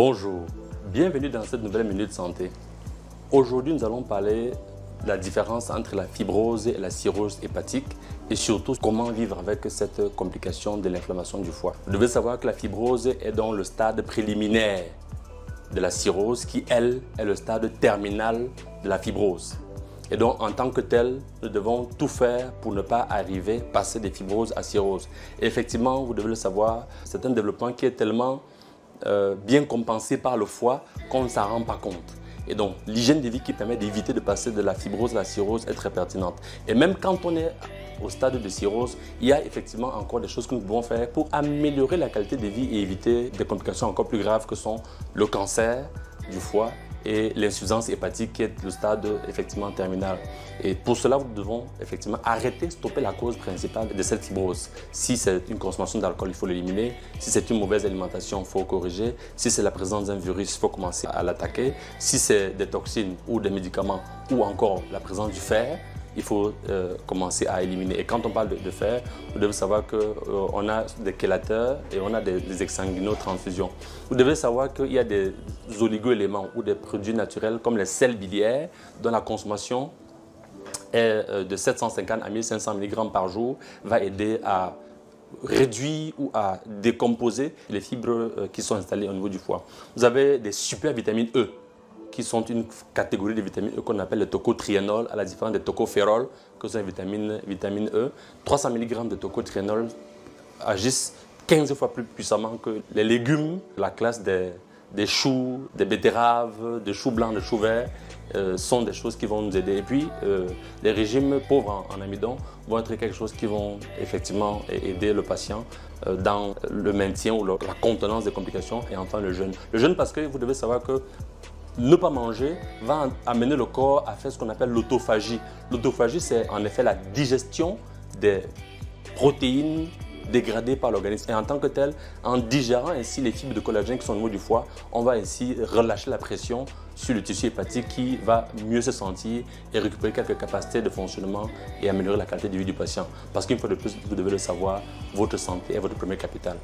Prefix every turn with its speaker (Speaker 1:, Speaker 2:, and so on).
Speaker 1: Bonjour, bienvenue dans cette nouvelle Minute Santé. Aujourd'hui, nous allons parler de la différence entre la fibrose et la cirrhose hépatique et surtout comment vivre avec cette complication de l'inflammation du foie. Vous devez savoir que la fibrose est dans le stade préliminaire de la cirrhose qui, elle, est le stade terminal de la fibrose. Et donc, en tant que tel, nous devons tout faire pour ne pas arriver, passer des fibroses à cirrhose. Et effectivement, vous devez le savoir, c'est un développement qui est tellement bien compensé par le foie qu'on ne s'en rend pas compte. Et donc, l'hygiène de vie qui permet d'éviter de passer de la fibrose à la cirrhose est très pertinente. Et même quand on est au stade de cirrhose, il y a effectivement encore des choses que nous pouvons faire pour améliorer la qualité de vie et éviter des complications encore plus graves que sont le cancer du foie et l'insuffisance hépatique qui est le stade effectivement terminal. Et pour cela, nous devons effectivement arrêter, stopper la cause principale de cette fibrose. Si c'est une consommation d'alcool, il faut l'éliminer. Si c'est une mauvaise alimentation, il faut corriger. Si c'est la présence d'un virus, il faut commencer à l'attaquer. Si c'est des toxines ou des médicaments ou encore la présence du fer, il faut commencer à éliminer. Et quand on parle de fer, vous devez savoir qu'on a des chélateurs et on a des exsanguino-transfusions. Vous devez savoir qu'il y a des oligo-éléments ou des produits naturels comme les sels biliaires dont la consommation est de 750 à 1500 mg par jour va aider à réduire ou à décomposer les fibres qui sont installées au niveau du foie. Vous avez des super vitamines E qui sont une catégorie de vitamines E qu'on appelle le tocotriénol, à la différence des tocophérols, que sont les vitamines E. 300 mg de tocotriénol agissent 15 fois plus puissamment que les légumes, la classe des choux, des betteraves, des choux blancs, des choux verts, sont des choses qui vont nous aider. Et puis, les régimes pauvres en amidon vont être quelque chose qui vont effectivement aider le patient dans le maintien ou la contenance des complications et enfin le jeûne. Le jeûne parce que vous devez savoir que ne pas manger va amener le corps à faire ce qu'on appelle l'autophagie. L'autophagie, c'est en effet la digestion des protéines dégradées par l'organisme. Et en tant que tel, en digérant ainsi les fibres de collagène qui sont au niveau du foie, on va ainsi relâcher la pression sur le tissu hépatique qui va mieux se sentir et récupérer quelques capacités de fonctionnement et améliorer la qualité de vie du patient. Parce qu'une fois de plus, vous devez le savoir, votre santé est votre premier capital.